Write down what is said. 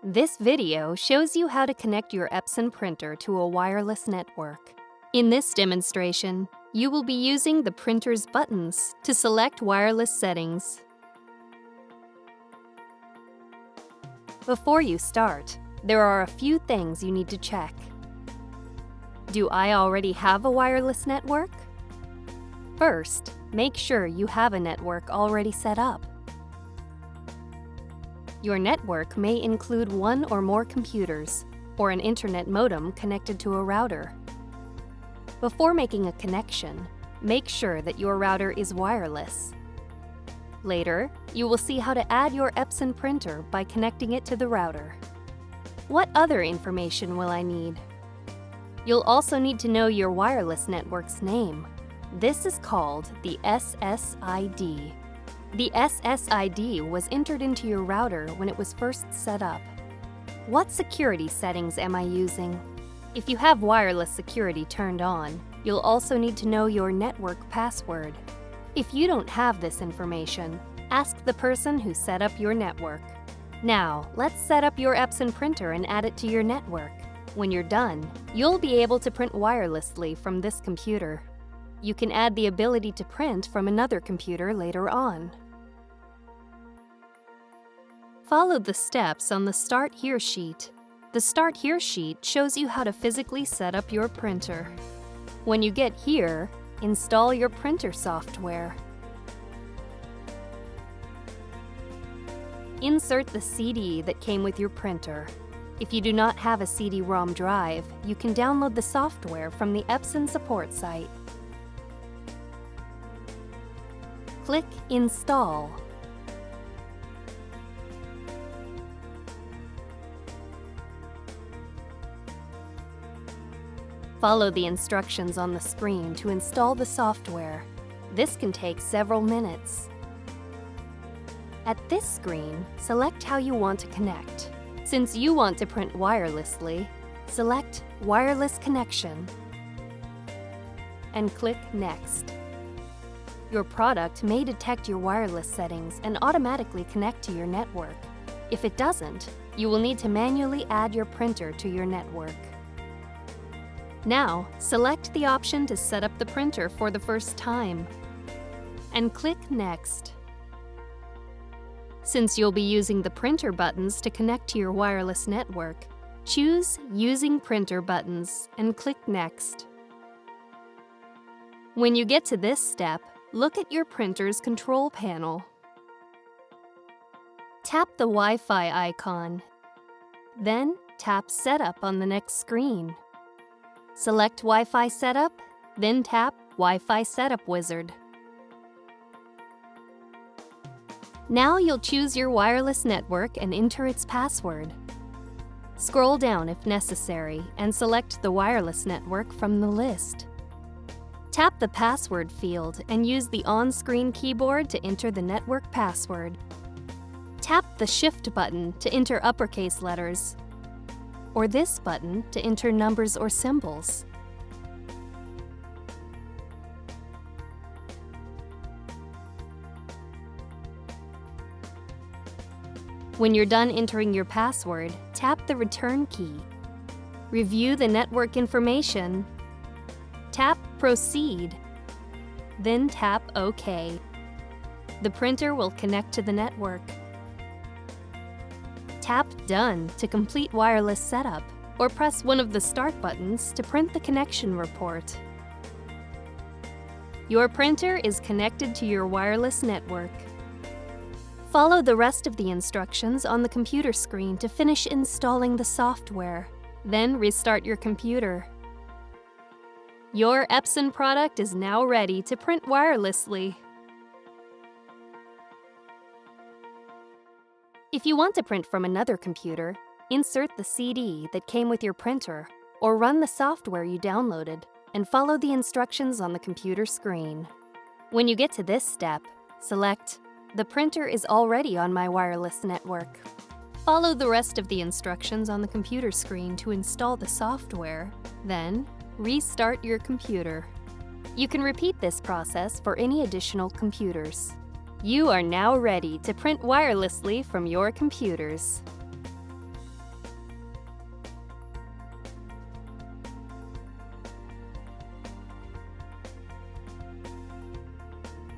This video shows you how to connect your Epson printer to a wireless network. In this demonstration, you will be using the printer's buttons to select wireless settings. Before you start, there are a few things you need to check. Do I already have a wireless network? First, make sure you have a network already set up. Your network may include one or more computers, or an internet modem connected to a router. Before making a connection, make sure that your router is wireless. Later, you will see how to add your Epson printer by connecting it to the router. What other information will I need? You'll also need to know your wireless network's name. This is called the SSID. The SSID was entered into your router when it was first set up. What security settings am I using? If you have wireless security turned on, you'll also need to know your network password. If you don't have this information, ask the person who set up your network. Now, let's set up your Epson printer and add it to your network. When you're done, you'll be able to print wirelessly from this computer. You can add the ability to print from another computer later on. Follow the steps on the Start Here sheet. The Start Here sheet shows you how to physically set up your printer. When you get here, install your printer software. Insert the CD that came with your printer. If you do not have a CD-ROM drive, you can download the software from the Epson support site. Click Install. Follow the instructions on the screen to install the software. This can take several minutes. At this screen, select how you want to connect. Since you want to print wirelessly, select Wireless Connection and click Next. Your product may detect your wireless settings and automatically connect to your network. If it doesn't, you will need to manually add your printer to your network. Now, select the option to set up the printer for the first time and click Next. Since you'll be using the printer buttons to connect to your wireless network, choose Using Printer Buttons and click Next. When you get to this step, look at your printer's control panel. Tap the Wi-Fi icon. Then tap Setup on the next screen. Select Wi-Fi Setup, then tap Wi-Fi Setup Wizard. Now you'll choose your wireless network and enter its password. Scroll down if necessary and select the wireless network from the list. Tap the password field and use the on-screen keyboard to enter the network password. Tap the Shift button to enter uppercase letters, or this button to enter numbers or symbols. When you're done entering your password, tap the Return key. Review the network information. Tap Proceed. Then tap OK. The printer will connect to the network. Tap Done to complete wireless setup, or press one of the Start buttons to print the connection report. Your printer is connected to your wireless network. Follow the rest of the instructions on the computer screen to finish installing the software. Then restart your computer. Your Epson product is now ready to print wirelessly. If you want to print from another computer, insert the CD that came with your printer, or run the software you downloaded, and follow the instructions on the computer screen. When you get to this step, select The printer is already on my wireless network. Follow the rest of the instructions on the computer screen to install the software, then restart your computer. You can repeat this process for any additional computers. You are now ready to print wirelessly from your computers.